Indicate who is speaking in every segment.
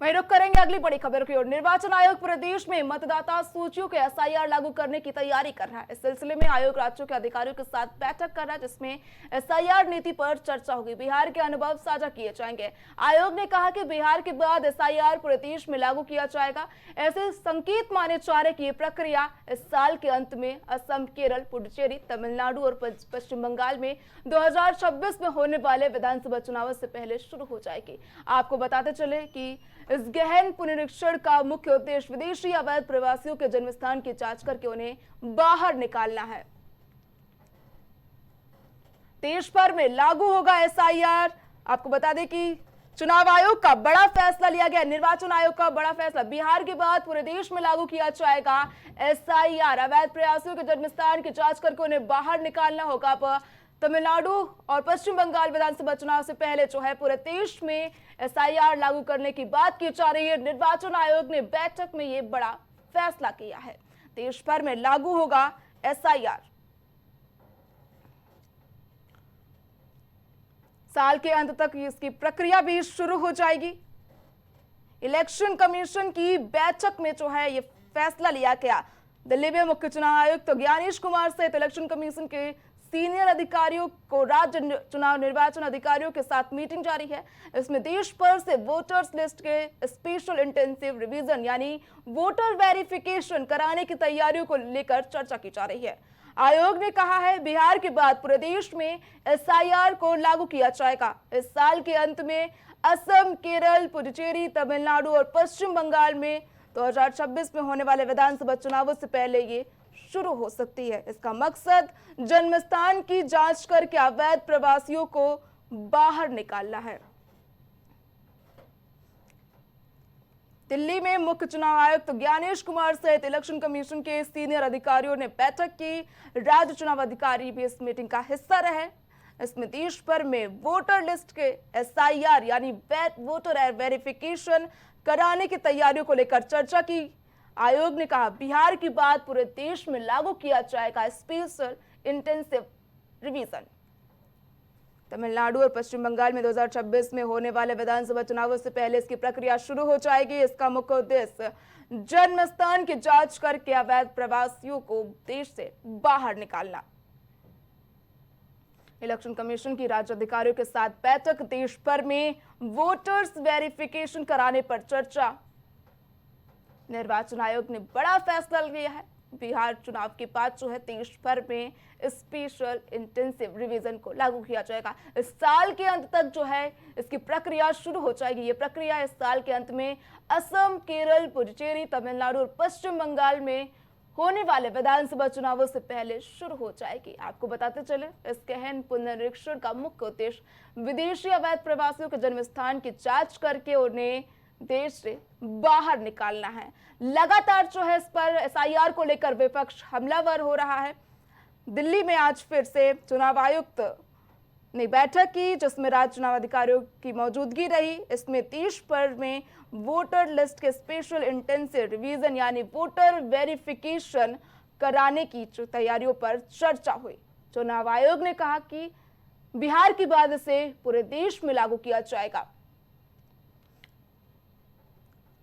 Speaker 1: वहीं रुक करेंगे अगली बड़ी खबर की ओर। निर्वाचन आयोग प्रदेश में मतदाता सूचियों के एसआईआर लागू करने की तैयारी कर रहा है। इस सिलसिले में आयोग राज्यों के अधिकारियों के साथ बैठक कर रहा है, जिसमें एसआईआर नीति पर चर्चा होगी। बिहार के अनुभव साझा किए जाएंगे। आयोग ने कहा कि बिहार के बाद एसआईआर पूरे देश में लागू किया जाएगा। ऐसे संकेत माने जा रहे कि ये प्रक्रिया इस साल के अंत में असम, केरल, पुडुचेरी, तमिलनाडु और पश्चिम बंगाल में 2026 में होने वाले विधानसभा चुनाव से पहले शुरू हो जाएगी। आपको बताते चले कि इस गहन पुनरीक्षण का मुख्य उद्देश्य विदेशी अवैध प्रवासियों के जन्मस्थान की जांच करके उन्हें बाहर निकालना है। देश भर में लागू होगा एसआईआर। आपको बता दें कि चुनाव आयोग का बड़ा फैसला लिया गया। निर्वाचन आयोग का बड़ा फैसला, बिहार के बाद पूरे देश में लागू किया जाएगा एसआईआर। अवैध प्रवासियों के जन्मस्थान की जांच करके उन्हें बाहर निकालना होगा। तमिलनाडु और पश्चिम बंगाल विधानसभा चुनाव से पहले जो है पूरे देश में एसआईआर लागू करने की बात की जा रही है। निर्वाचन आयोग ने बैठक में यह बड़ा फैसला किया है। देश भर में लागू होगा एसआईआर। साल के अंत तक इसकी प्रक्रिया भी शुरू हो जाएगी। इलेक्शन कमीशन की बैठक में जो है ये फैसला लिया गया। दिल्ली में मुख्य चुनाव आयुक्त तो ज्ञानेश कुमार सहित इलेक्शन कमीशन के सीनियर अधिकारियों को राज्य चुनाव निर्वाचन अधिकारियों के साथ मीटिंग जारी है। इसमें देश भर से वोटर्स लिस्ट के स्पेशल इंटेंसिव रिवीजन यानी वोटर वेरिफिकेशन कराने की तैयारियों को लेकर चर्चा की जा रही है। आयोग ने कहा है बिहार के बाद पूरे देश में एसआईआर को लागू किया जाएगा। इस साल के अंत में असम, केरल, पुडुचेरी, तमिलनाडु और पश्चिम बंगाल में 2026 में होने वाले विधानसभा चुनावों से पहले ये शुरू हो सकती है। इसका मकसद जन्मस्थान की जांच करके अवैध प्रवासियों को बाहर निकालना है। दिल्ली में मुख्य चुनाव आयुक्त तो ज्ञानेश कुमार सहित इलेक्शन कमीशन के सीनियर अधिकारियों ने बैठक की। राज्य चुनाव अधिकारी भी इस मीटिंग का हिस्सा रहे। इसमें देश भर में वोटर लिस्ट के एसआईआर यानी वोटर वेरिफिकेशन कराने की तैयारियों को लेकर चर्चा की। आयोग ने कहा बिहार की बात पूरे देश में लागू किया जाएगा स्पेशल इंटेंसिव रिवीजन। तमिलनाडु और पश्चिम बंगाल में 2026 में होने वाले विधानसभा चुनावों से पहले इसकी प्रक्रिया शुरू हो जाएगी। इसका मुख्य उद्देश्य जन्मस्थान की जांच करके अवैध प्रवासियों को देश से बाहर निकालना। इलेक्शन कमीशन की राज्य अधिकारियों के साथ बैठक, देश भर में वोटर्स वेरिफिकेशन कराने पर चर्चा। निर्वाचन आयोग ने बड़ा फैसला लिया है। बिहार चुनाव के बाद जो है देश भर में स्पेशल इंटेंसिव रिवीजन को लागू किया जाएगा। इस साल के अंत तक जो है इसकी प्रक्रिया शुरू हो जाएगी। ये प्रक्रिया इस साल के अंत में असम, केरल, पुडुचेरी, तमिलनाडु और पश्चिम बंगाल में होने वाले विधानसभा चुनावों से पहले शुरू हो जाएगी। आपको बताते चले इस गहन पुनरीक्षण का मुख्य उद्देश्य विदेशी अवैध प्रवासियों के जन्मस्थान की जांच करके उन्हें देश से बाहर निकालना है। लगातार जो है इस पर एसआईआर को लेकर विपक्ष हमलावर हो रहा है। दिल्ली में आज फिर से चुनाव आयुक्त ने बैठक की, जिसमें राज्य चुनाव अधिकारियों की मौजूदगी रही। इसमें देश भर में वोटर लिस्ट के स्पेशल इंटेंसिव रिवीजन यानी वोटर वेरिफिकेशन कराने की तैयारियों पर चर्चा हुई। चुनाव आयोग ने कहा कि बिहार की बाद इसे पूरे देश में लागू किया जाएगा।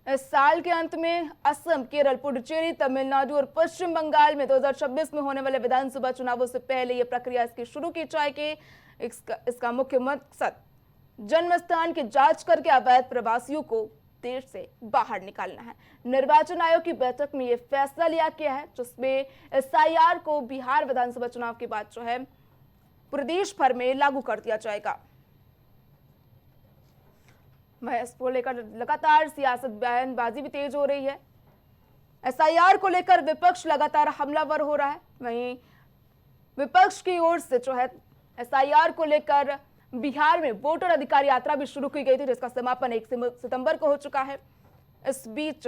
Speaker 1: इस साल के अंत में असम, केरल, पुडुचेरी, तमिलनाडु और पश्चिम बंगाल में 2026 में होने वाले विधानसभा चुनावों से पहले यह प्रक्रिया इसकी शुरू की जाएगी। इसका मुख्य मकसद जन्मस्थान की जांच करके अवैध प्रवासियों को देश से बाहर निकालना है। निर्वाचन आयोग की बैठक में यह फैसला लिया गया है, जिसमें एसआईआर को बिहार विधानसभा चुनाव के बाद जो है पूरे देश भर में लागू कर दिया जाएगा। वह इसको लेकर लगातार सियासत बयानबाजी भी तेज हो रही है। एसआईआर को लेकर विपक्ष लगातार हमलावर हो रहा है। वहीं विपक्ष की ओर से जो है एसआईआर को लेकर बिहार में वोटर अधिकार यात्रा भी शुरू की गई थी, जिसका समापन 1 सितंबर को हो चुका है। इस बीच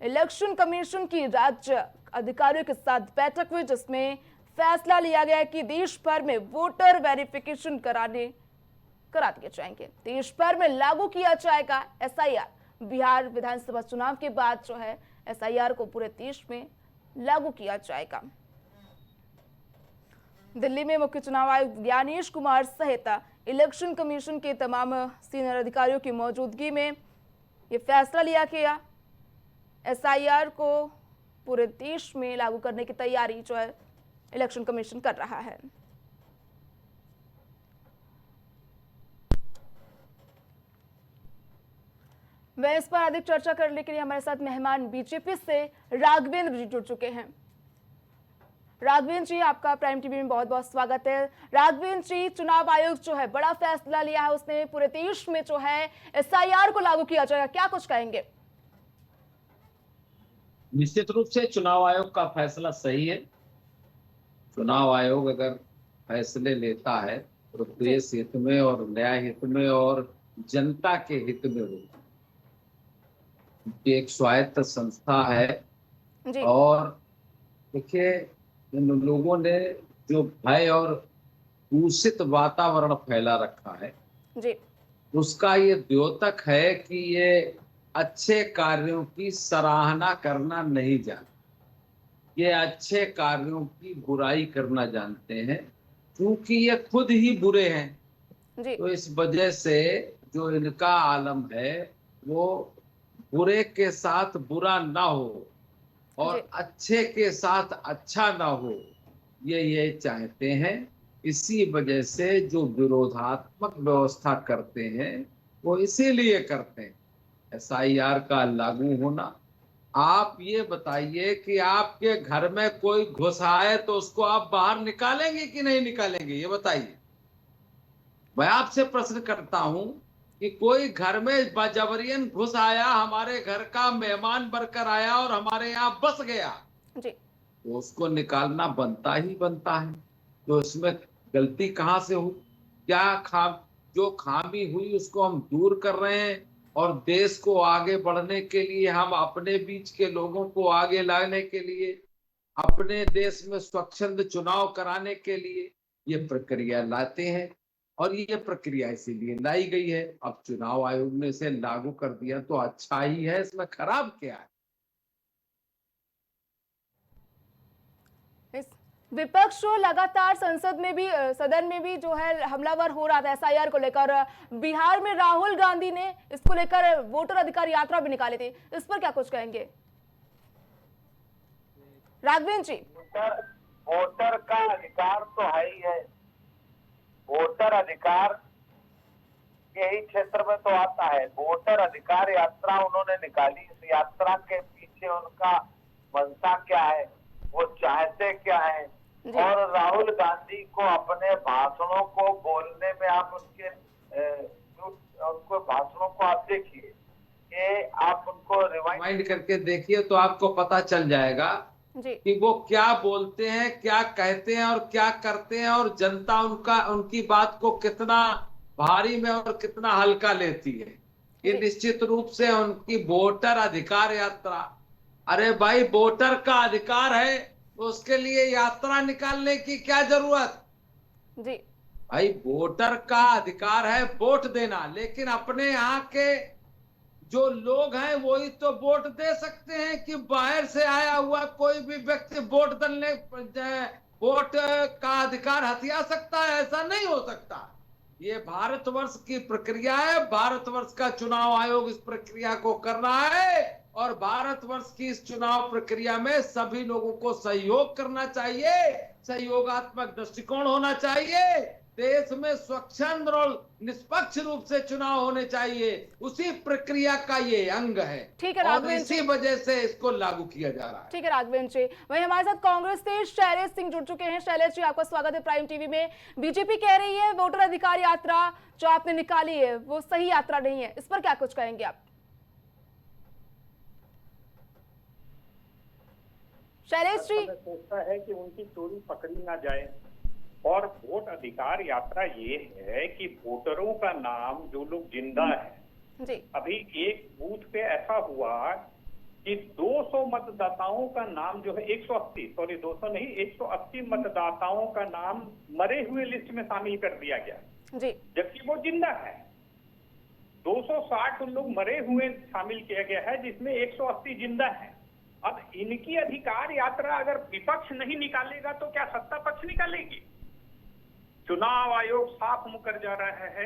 Speaker 1: इलेक्शन कमीशन की राज्य अधिकारियों के साथ बैठक हुई, जिसमें फैसला लिया गया कि देश भर में वोटर वेरिफिकेशन करा दिए जाएंगे। देश भर में लागू किया जाएगा एसआईआर। बिहार विधानसभा चुनाव के बाद जो है एसआईआर को पूरे देश में लागू किया जाएगा। दिल्ली में मुख्य चुनाव आयुक्त ज्ञानेश कुमार सहित इलेक्शन कमीशन के तमाम सीनियर अधिकारियों की मौजूदगी में ये फैसला लिया गया एसआईआर को पूरे देश में लागू करने की तैयारी जो है इलेक्शन कमीशन कर रहा है। वह इस पर अधिक चर्चा करने के लिए हमारे साथ मेहमान बीजेपी से राघवेंद्र जी जुड़ चुके हैं। राघवेंद्र जी, आपका प्राइम टीवी में बहुत बहुत स्वागत है। राघवेंद्र जी, चुनाव आयोग जो है बड़ा फैसला लिया है, उसने पूरे देश में जो है एसआईआर को लागू किया जाएगा, क्या कुछ कहेंगे?
Speaker 2: निश्चित रूप से चुनाव आयोग का फैसला सही है। चुनाव आयोग अगर फैसले लेता है तो देश हित में और न्याय हित में और जनता के हित में हो। एक स्वायत्त संस्था है
Speaker 1: जी।
Speaker 2: और देखिए, इन लोगों ने जो भय और दूषित वातावरण फैला रखा है
Speaker 1: जी।
Speaker 2: उसका ये द्योतक है कि ये अच्छे कार्यों की सराहना करना नहीं जानते, ये अच्छे कार्यों की बुराई करना जानते हैं, क्योंकि ये खुद ही बुरे हैं।
Speaker 1: जी।
Speaker 2: तो इस वजह से जो इनका आलम है वो बुरे के साथ बुरा ना हो और अच्छे के साथ अच्छा ना हो, ये चाहते हैं। इसी वजह से जो विरोधात्मक व्यवस्था करते हैं वो इसीलिए करते हैं। एसआईआर का लागू होना, आप ये बताइए कि आपके घर में कोई घुस आए तो उसको आप बाहर निकालेंगे कि नहीं निकालेंगे, ये बताइए। मैं आपसे प्रश्न करता हूं कि कोई घर में जबरियन घुस आया, हमारे घर का मेहमान बनकर आया और हमारे यहाँ बस गया,
Speaker 1: जी।
Speaker 2: तो उसको निकालना बनता ही बनता है। तो इसमें गलती कहाँ से हुई? क्या जो खामी हुई उसको हम दूर कर रहे हैं और देश को आगे बढ़ने के लिए, हम अपने बीच के लोगों को आगे लाने के लिए, अपने देश में स्वच्छंद चुनाव कराने के लिए ये प्रक्रिया लाते हैं। और ये प्रक्रिया इसीलिए लाई गई है। अब चुनाव आयोग ने इसे लागू कर दिया तो अच्छा ही है, इसमें खराब क्या है?
Speaker 1: विपक्ष जो लगातार संसद में भी सदन में भी जो है हमलावर हो रहा था एसआईआर को लेकर। बिहार में राहुल गांधी ने इसको लेकर वोटर अधिकार यात्रा भी निकाली थी, इस पर क्या कुछ कहेंगे राघवेंद्र जी?
Speaker 3: वोटर का अधिकार तो है ही है। वोटर अधिकार यही क्षेत्र में तो आता है। वोटर अधिकार यात्रा उन्होंने निकाली। इस यात्रा के पीछे उनका मंशा क्या है, वो चाहते क्या है? और राहुल गांधी को अपने भाषणों को बोलने में आप उनको भाषणों को आप देखिए कि आप उनको
Speaker 2: रिवाइंड करके देखिए तो आपको पता चल जाएगा कि वो क्या बोलते हैं, क्या कहते हैं और क्या करते हैं, और जनता उनकी बात को कितना भारी में और कितना हल्का लेती है। ये निश्चित रूप से उनकी वोटर अधिकार यात्रा, अरे भाई वोटर का अधिकार है तो उसके लिए यात्रा निकालने की क्या जरूरत?
Speaker 1: जी
Speaker 2: भाई वोटर का अधिकार है वोट देना, लेकिन अपने यहाँ के जो लोग हैं वही तो वोट दे सकते हैं कि बाहर से आया हुआ कोई भी व्यक्ति वोट का अधिकार हथिया सकता है? ऐसा नहीं हो सकता। ये भारतवर्ष की प्रक्रिया है। भारतवर्ष का चुनाव आयोग इस प्रक्रिया को कर रहा है और भारतवर्ष की इस चुनाव प्रक्रिया में सभी लोगों को सहयोग करना चाहिए, सहयोगात्मक दृष्टिकोण होना चाहिए। देश में स्वच्छंद और निष्पक्ष रूप से चुनाव होने चाहिए, उसी प्रक्रिया का ये अंग है।
Speaker 1: ठीक है
Speaker 2: और इसी वजह से इसको लागू किया जा रहा है।
Speaker 1: ठीक है राघवेंद्र जी। वहीं हमारे साथ कांग्रेस से शैलेश सिंह जुड़ चुके हैं। शैलेश जी, आपका स्वागत है प्राइम टीवी में। बीजेपी कह रही है वोटर अधिकार यात्रा जो आपने निकाली है वो सही यात्रा नहीं है, इस पर क्या कुछ कहेंगे आप? शैलेश जी,
Speaker 4: सोचता है कि उनकी चोरी पकड़ी ना जाए। और वोट अधिकार यात्रा ये है कि वोटरों का नाम, जो लोग जिंदा हैं जी, अभी एक बूथ पे ऐसा हुआ कि 200 मतदाताओं का नाम जो है 180, सॉरी 200 नहीं, 180 मतदाताओं का नाम मरे हुए लिस्ट में शामिल कर दिया गया जी, जबकि वो जिंदा है। 260 लोग मरे हुए शामिल किया गया है जिसमें 180 जिंदा है। अब इनकी अधिकार यात्रा अगर विपक्ष नहीं निकालेगा तो क्या सत्ता पक्ष निकालेगी? चुनाव आयोग साफ मुकर जा रहा है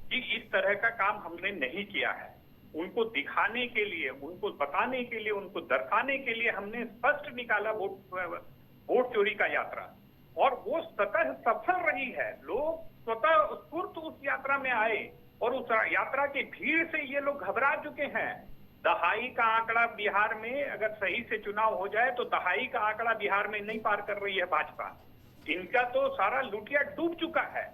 Speaker 4: कि इस तरह का काम हमने नहीं किया है। उनको दिखाने के लिए, उनको बताने के लिए, उनको दर्शाने के लिए हमने स्पष्ट निकाला वोट चोरी का यात्रा, और वो स्वतः सफल रही है। लोग स्वतः स्फूर्त उस यात्रा में आए और उस यात्रा की भीड़ से ये लोग घबरा चुके हैं। दहाई का आंकड़ा बिहार में अगर सही से चुनाव हो जाए तो दहाई का आंकड़ा बिहार में नहीं पार कर रही है भाजपा। इनका तो सारा लुटिया डूब चुका है।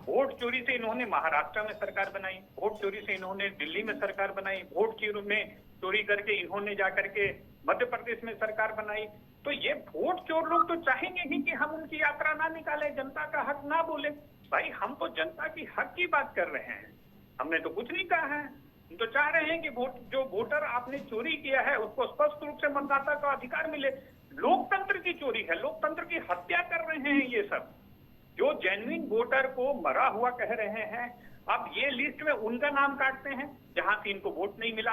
Speaker 4: वोट चोरी से इन्होंने महाराष्ट्र में सरकार बनाई, वोट चोरी से इन्होंने दिल्ली में सरकार बनाई, वोट चोरी करके इन्होंने जाकर के मध्य प्रदेश में सरकार बनाई। तो ये वोट चोर लोग तो चाहेंगे ही कि हम उनकी यात्रा ना निकाले, जनता का हक ना बोले। भाई हम तो जनता की हक की बात कर रहे हैं, हमने तो कुछ नहीं कहा है। हम तो चाह रहे हैं कि जो वोटर आपने चोरी किया है उसको स्पष्ट रूप से मतदाता का अधिकार मिले। लोकतंत्र की चोरी है, लोकतंत्र की हत्या कर रहे हैं ये सब। जो जेन्युइन वोटर को मरा हुआ कह रहे हैं, अब ये लिस्ट में उनका नाम काटते हैं जहां से इनको वोट नहीं मिला।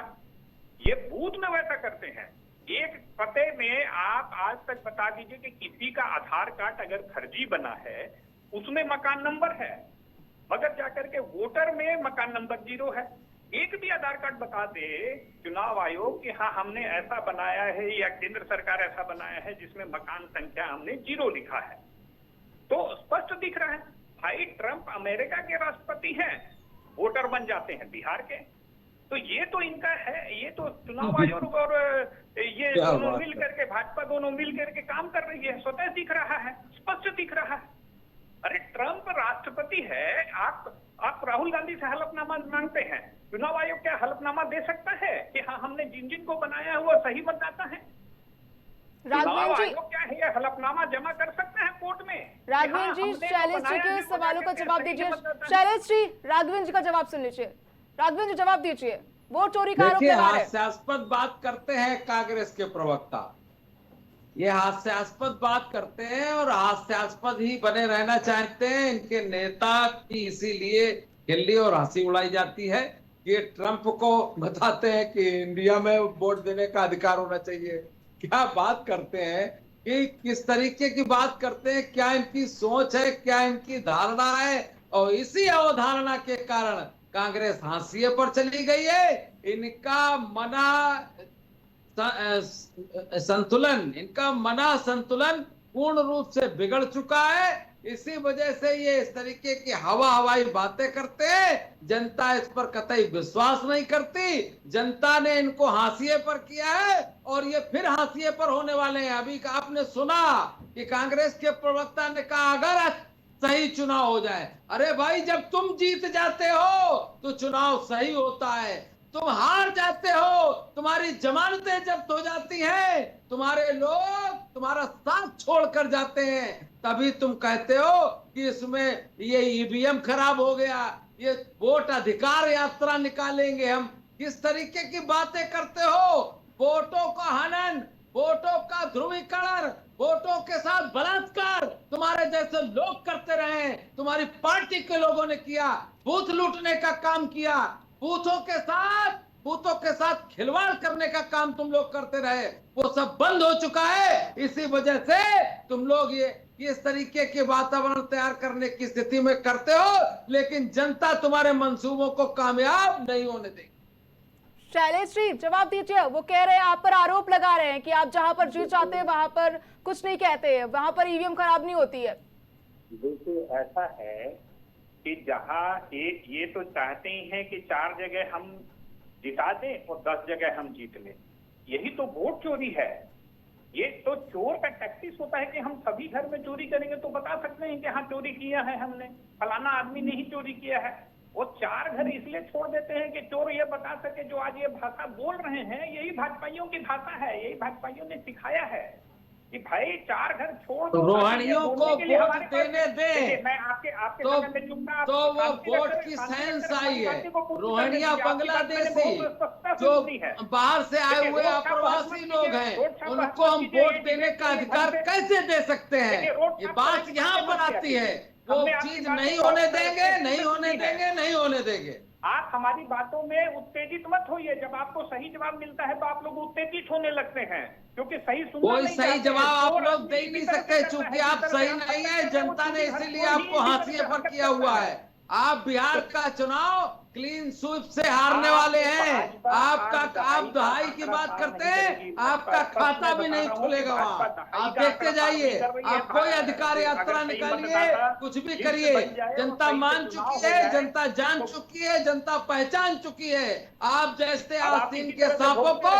Speaker 4: ये बूथ में वैसा करते हैं। एक पते में आप आज तक बता दीजिए कि किसी का आधार कार्ड अगर फर्जी बना है उसमें मकान नंबर है, मगर जाकर के वोटर में मकान नंबर 0 है। एक भी आधार कार्ड बता दे चुनाव आयोग कि हाँ हमने ऐसा बनाया है या केंद्र सरकार ऐसा बनाया है जिसमें मकान संख्या हमने 0 लिखा है, तो स्पष्ट दिख रहा है। भाई ट्रंप अमेरिका के राष्ट्रपति हैं, वोटर बन जाते हैं बिहार के। तो ये तो इनका है, ये तो चुनाव आयोग और ये दोनों मिल करके, भाजपा दोनों मिल करके काम कर रही है। स्वतः दिख रहा है, स्पष्ट दिख रहा है। अरे ट्रंप राष्ट्रपति है, आप राहुल गांधी से हलफनामा मांगते हैं, चुनाव आयोग क्या हलफनामा दे सकता है कि हाँ हमने जिन को बनाया है वो सही मतदाता है? चुनाव आयोग क्या है, हलफनामा जमा कर सकते हैं कोर्ट में?
Speaker 1: राघवेंद्र जी, शैलेश जी के सवालों का जवाब दीजिए। शैलेश जी, राघवेंद्र जी का जवाब सुन लीजिए। राघवेंद्र जी जवाब दीजिए, वोट चोरी का आरोप लगा रहे हैं।
Speaker 2: हास्यास्पद बात करते हैं कांग्रेस के प्रवक्ता, ये हास्यास्पद बात करते हैं और हास्यास्पद ही बने रहना चाहते हैं। इनके नेता की इसीलिए खिल्ली और हंसी उड़ाई जाती है कि ट्रंप को बताते हैं कि इंडिया में वोट देने का अधिकार होना चाहिए। क्या बात करते हैं कि किस तरीके की बात करते हैं, क्या इनकी सोच है, क्या इनकी धारणा है, और इसी अवधारणा के कारण कांग्रेस हाशिए पर चली गई है। इनका मना संतुलन पूर्ण रूप से बिगड़ चुका है। इसी वजह से ये इस तरीके की हवाई बातें करते हैं। जनता इस पर कतई विश्वास नहीं करती। जनता ने इनको हाशिए पर किया है और ये फिर हाशिए पर होने वाले हैं। अभी आपने सुना कि कांग्रेस के प्रवक्ता ने कहा अगर सही चुनाव हो जाए। अरे भाई, जब तुम जीत जाते हो तो चुनाव सही होता है, तुम हार जाते हो, तुम्हारी जमानतें जब्त हो जाती हैं, तुम्हारे लोग तुम्हारा साथ छोड़कर जाते हैं, तभी तुम कहते हो कि इसमें ये ईवीएम खराब हो गया, ये वोट अधिकार यात्रा निकालेंगे हम। किस तरीके की बातें करते हो? वोटों का हनन, वोटों का ध्रुवीकरण, वोटों के साथ बलात्कार तुम्हारे जैसे लोग करते रहे। तुम्हारी पार्टी के लोगों ने किया, बूथ लूटने का काम किया, बूथों के साथ खिलवाड़ करने का काम तुम लोग करते रहे। वो सब बंद हो चुका है। इसी वजह से तुम लोग ये इस तरीके के वातावरण तैयार करने की स्थिति में करते हो, लेकिन जनता तुम्हारे मंसूबों को कामयाब नहीं होने देगी।
Speaker 1: शैलेश जी जवाब दीजिए। वो कह रहे हैं, आप पर आरोप लगा रहे हैं कि आप जहां पर जीत जाते हैं वहां पर कुछ नहीं कहते हैं, वहां पर ईवीएम खराब नहीं होती है।
Speaker 4: देखिए ऐसा है कि जहां ये तो चाहते ही हैं कि 4 जगह हम जिता दें और 10 जगह हम जीत लें। यही तो वोट चोरी है। ये तो चोर का टैक्टिस होता है कि हम सभी घर में चोरी करेंगे तो बता सकते हैं कि हाँ चोरी किया है हमने, फलाना आदमी ने ही चोरी किया है। वो 4 घर इसलिए छोड़ देते हैं कि चोर ये बता सके। जो आज ये भाषा बोल रहे हैं यही भाजपाइयों की भाषा है, यही भाजपाइयों ने सिखाया है कि भाई 4 घर छोड़ दो,
Speaker 2: रोहानियों को वोट देने दे।
Speaker 4: मैं आपके
Speaker 2: तो वो वोट की सेंस आई है। रोहानिया बांग्लादेशी जो बाहर से आए हुए अप्रवासी लोग हैं, उनको हम वोट देने का अधिकार कैसे दे सकते हैं? ये बात यहाँ पर आती है। वो चीज नहीं होने देंगे, नहीं होने देंगे, नहीं होने देंगे।
Speaker 4: आप हमारी बातों में उत्तेजित मत होइए। जब आपको सही जवाब मिलता है तो आप लोग उत्तेजित होने लगते हैं, क्योंकि सही सुनना
Speaker 2: कोई सही जवाब आप लोग दे ही नहीं सकते, चूंकि आप सही नहीं है। जनता ने इसीलिए आपको हाशिए पर किया हुआ है। आप बिहार का चुनाव क्लीन स्वीप से हारने वाले हैं। आपका आप दहाई की बात करते हैं, आपका खाता भी नहीं खुलेगा वहाँ। आप देखते जाइए, आप कोई अधिकार यात्रा निकालिए, कुछ भी करिए, जनता मान चुकी है, जनता जान चुकी है, जनता पहचान चुकी है। आप जैसे आस्तीन के सांपों को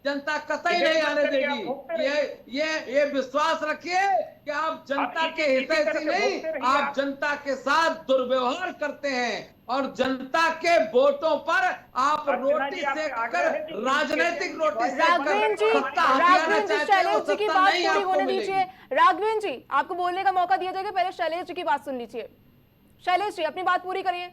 Speaker 2: जनता कतई नहीं आने देगी। ये विश्वास रखिए कि आप जनता के हितैषी नहीं, आप जनता के साथ दुर्व्यवहार करते हैं और जनता के वोटों पर आप रोटी सेक कर, राजनीतिक रोटी सेक
Speaker 1: राघवेंद्र जी, शैलेश जी की बात पूरी होने दीजिए। राघवेंद्र जी, आपको बोलने का मौका दिया जाएगा, पहले शैलेश जी की बात सुन लीजिए। शैलेश जी, अपनी बात पूरी करिए।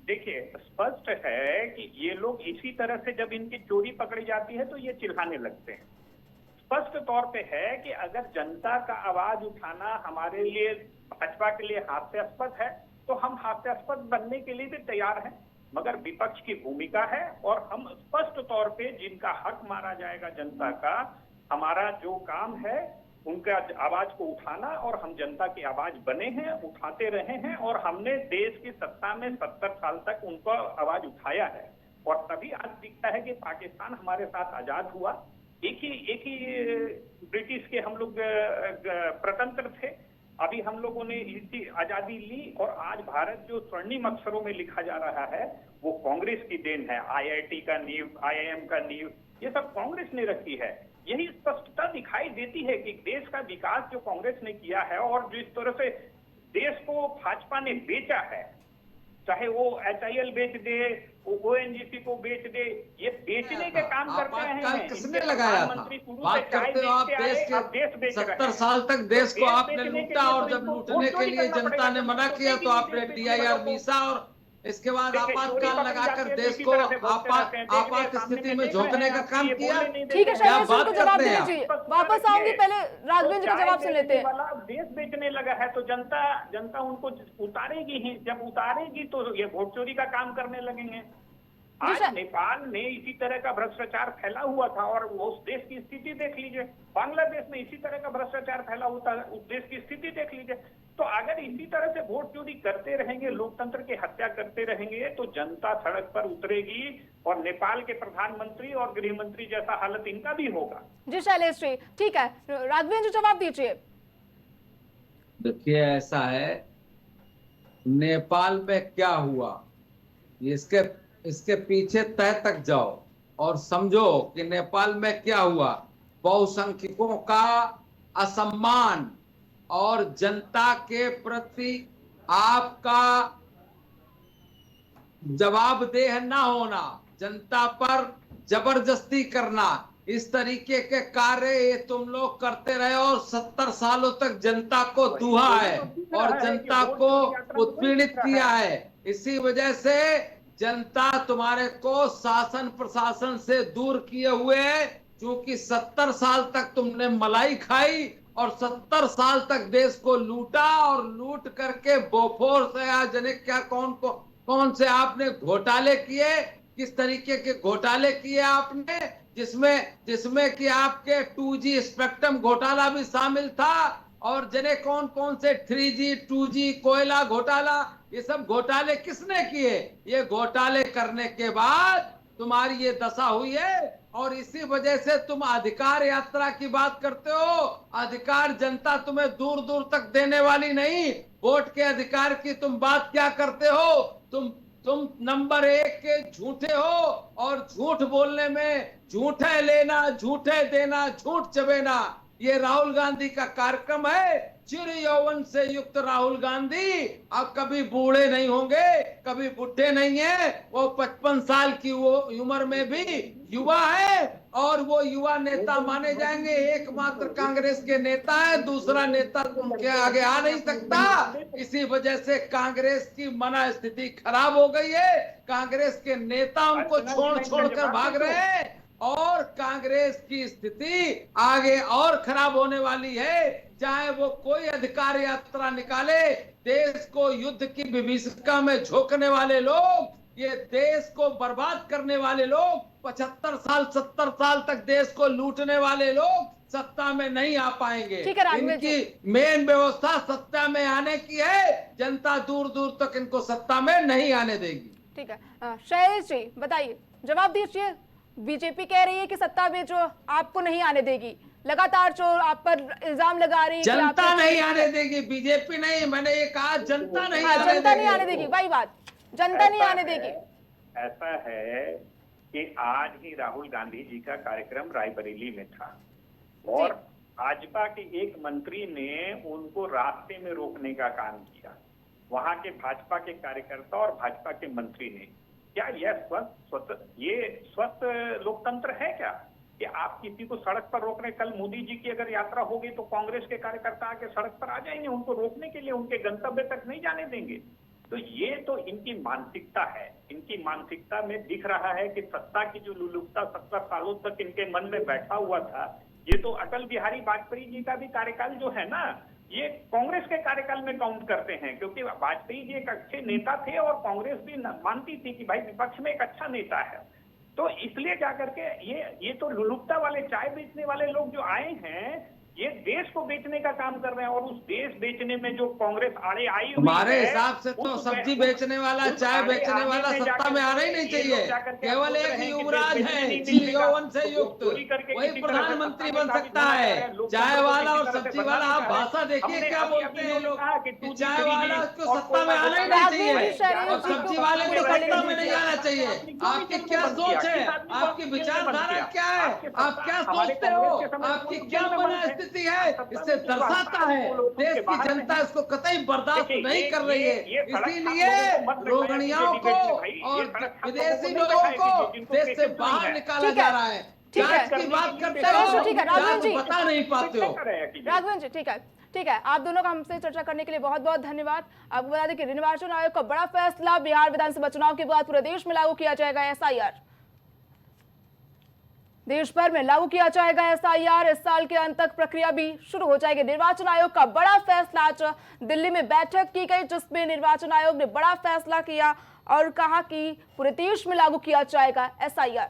Speaker 4: देखिए, स्पष्ट है कि ये लोग इसी तरह से जब इनकी चोरी पकड़ी जाती है तो ये चिल्लाने लगते हैं। स्पष्ट तौर पे है कि अगर जनता का आवाज उठाना हमारे लिए, भाजपा के लिए हास्यास्पद है, तो हम हास्यास्पद बनने के लिए भी तैयार हैं, मगर विपक्ष की भूमिका है और हम स्पष्ट तौर पे जिनका हक मारा जाएगा जनता का, हमारा जो काम है उनका आवाज को उठाना, और हम जनता की आवाज बने हैं, उठाते रहे हैं, और हमने देश की सत्ता में 70 साल तक उनको आवाज उठाया है। और तभी आज दिखता है कि पाकिस्तान हमारे साथ आजाद हुआ। एक ही ब्रिटिश के हम लोग प्रतंत्र थे, अभी हम लोगों ने इसी आजादी ली, और आज भारत जो स्वर्णिम अक्षरों में लिखा जा रहा है वो कांग्रेस की देन है। IIT का नींव, IIM का नींव, ये सब कांग्रेस ने रखी है। यही स्पष्टता दिखाई देती है कि देश का विकास जो कांग्रेस ने किया है, और जिस तरह से देश को भाजपा ने बेचा है, चाहे वो HIL बेच दे, वो ONGC को बेच दे, ये बेचने के काम करते हैं।
Speaker 2: किसने लगाया था? बात करते हो आप देश के 70 साल तक देश को आपने लूटा, और जब लूटने के लिए जनता ने मना किया तो आपने DIR मीसा और इसके बाद आपातकाल लगाकर देश को आपात स्थिति में झोंकने का काम किया।
Speaker 1: ठीक है, शैलेश जी को जवाब देना चाहिए। वापस आऊंगी, पहले राघवेंद्र जी का जवाब सुन लेते हैं।
Speaker 4: देश बेचने लगा है तो जनता उनको उतारेगी ही, जब उतारेगी तो ये वोट चोरी का काम करने लगेंगे। आज नेपाल में इसी तरह का भ्रष्टाचार फैला हुआ था, और उस देश की स्थिति देख लीजिए। बांग्लादेश में इसी तरह का भ्रष्टाचार फैला हुआ था, उस देश की स्थिति देख लीजिए। तो अगर इसी तरह से वोट चोरी करते रहेंगे, लोकतंत्र की हत्या करते रहेंगे, तो जनता सड़क पर उतरेगी, और नेपाल के प्रधानमंत्री और गृह मंत्री जैसा हालत इनका भी होगा।
Speaker 1: जी शैलेश जी, ठीक है, राघवेंद्र जी जवाब दीजिए।
Speaker 2: देखिए, ऐसा है, नेपाल में क्या हुआ, इसके पीछे तह तक जाओ और समझो कि नेपाल में क्या हुआ। बहुसंख्यकों का असम्मान और जनता के प्रति आपका जवाबदेह ना होना, जनता पर जबरदस्ती करना, इस तरीके के कार्य ये तुम लोग करते रहे और 70 सालों तक जनता को दुहा है और जनता को उत्पीड़ित किया है। इसी वजह से जनता तुम्हारे को शासन प्रशासन से दूर किए हुए है, क्योंकि 70 साल तक तुमने मलाई खाई और 70 साल तक देश को लूटा, और लूट करके बोफोर्स या जने क्या कौन से आपने घोटाले किए, किस तरीके के घोटाले किए आपने, जिसमें कि आपके 2G स्पेक्ट्रम घोटाला भी शामिल था, और जने कौन से 3G 2G कोयला घोटाला, ये सब घोटाले किसने किए? ये घोटाले करने के बाद तुम्हारी ये दशा हुई है, और इसी वजह से तुम अधिकार यात्रा की बात करते हो। अधिकार जनता तुम्हें दूर दूर तक देने वाली नहीं। वोट के अधिकार की तुम बात क्या करते हो? तुम नंबर 1 के झूठे हो, और झूठ बोलने में झूठे लेना, झूठे देना, झूठ चबेना, ये राहुल गांधी का कार्यक्रम है। चिर यौवन से युक्त राहुल गांधी अब कभी बूढ़े नहीं होंगे, कभी बुढ़े नहीं है। वो 55 साल की वो उम्र में भी युवा है, और वो युवा नेता माने जाएंगे। एकमात्र कांग्रेस के नेता है, दूसरा नेता उनके आगे आ नहीं सकता। इसी वजह से कांग्रेस की मना स्थिति खराब हो गई है। कांग्रेस के नेता उनको छोड़ कर भाग रहे हैं, और कांग्रेस की स्थिति आगे और खराब होने वाली है। चाहे वो कोई अधिकार यात्रा निकाले, देश को युद्ध की विभीषिका में झोंकने वाले लोग, ये देश को बर्बाद करने वाले लोग, 75 साल 70 साल तक देश को लूटने वाले लोग सत्ता में नहीं आ पाएंगे। इनकी मेन व्यवस्था सत्ता में आने की है। जनता दूर दूर तक इनको सत्ता में नहीं आने देगी।
Speaker 1: ठीक है, शैलेश जी बताइए, जवाब दीजिए। बीजेपी कह रही है कि सत्ता में जो आपको नहीं आने देगी, लगातार जो आप पर इल्जाम लगा रही है,
Speaker 2: जनता नहीं आने देगी, बीजेपी नहीं, मैंने ये कहा जनता नहीं
Speaker 1: जनता नहीं आने देगी, वही बात, जनता नहीं आने देगी।
Speaker 4: ऐसा है कि आज ही राहुल गांधी जी का कार्यक्रम रायबरेली में था और भाजपा के एक मंत्री ने उनको रास्ते में रोकने का काम किया, वहां के भाजपा के कार्यकर्ता और भाजपा के मंत्री ने। क्या यह स्वस्थ लोकतंत्र है क्या कि आप किसी को सड़क पर रोक रहे? कल मोदी जी की अगर यात्रा होगी तो कांग्रेस के कार्यकर्ता आके सड़क पर आ जाएंगे उनको रोकने के लिए, उनके गंतव्य तक नहीं जाने देंगे। तो ये तो इनकी मानसिकता है, इनकी मानसिकता में दिख रहा है कि सत्ता की जो लुलुपता 70 सालों तक इनके मन में बैठा हुआ था, ये तो अटल बिहारी वाजपेयी जी का भी कार्यकाल जो है ना, ये कांग्रेस के कार्यकाल में काउंट करते हैं, क्योंकि वाजपेयी जी एक अच्छे नेता थे और कांग्रेस भी मानती थी कि भाई विपक्ष में एक अच्छा नेता है। तो इसलिए जाकर के ये तो लुलुपता वाले चाय बेचने वाले लोग जो आए हैं, ये देश को बेचने का काम कर रहे हैं और उस देश बेचने में जो कांग्रेस आड़े आई हुई
Speaker 2: हमारे हिसाब से तो सब्जी बेचने वाला, चाय बेचने वाला सत्ता में आना ही नहीं चाहिए। केवल एक युवराज है यौवन से युक्त, वही प्रधानमंत्री बन सकता है। चाय वाला और सब्जी वाला, आप भाषा देखिए क्या बोलते हैं लोग, चाय वाला को सत्ता में आना ही नहीं चाहिए और सब्जी वाले को सत्ता में नहीं आना चाहिए। आपकी क्या सोच है, आपकी विचारधारा क्या है, आप क्या सोचते हो, आपकी क्या मनस्थिति है, इससे दर्शाता है देश की जनता इसको कतई बर्दाश्त नहीं कर रही है। इसीलिए रोहिंग्याओं को और विदेशी लोगों को देश से बाहर निकाला जा रहा है। जांच की बात करते हो, जांच बता नहीं पाते हो।
Speaker 1: राघवन जी ठीक है, आप दोनों का हमसे चर्चा करने के लिए बहुत बहुत धन्यवाद। आपको बता दें कि निर्वाचन आयोग का बड़ा फैसला, बिहार विधानसभा चुनाव के बाद पूरे देश में लागू किया जाएगा SIR। देश भर में लागू किया जाएगा SIR। इस साल के अंत तक प्रक्रिया भी शुरू हो जाएगी। निर्वाचन आयोग का बड़ा फैसला, आज दिल्ली में बैठक की गई जिसमें निर्वाचन आयोग ने बड़ा फैसला किया और कहा कि पूरे देश में लागू किया जाएगा SIR।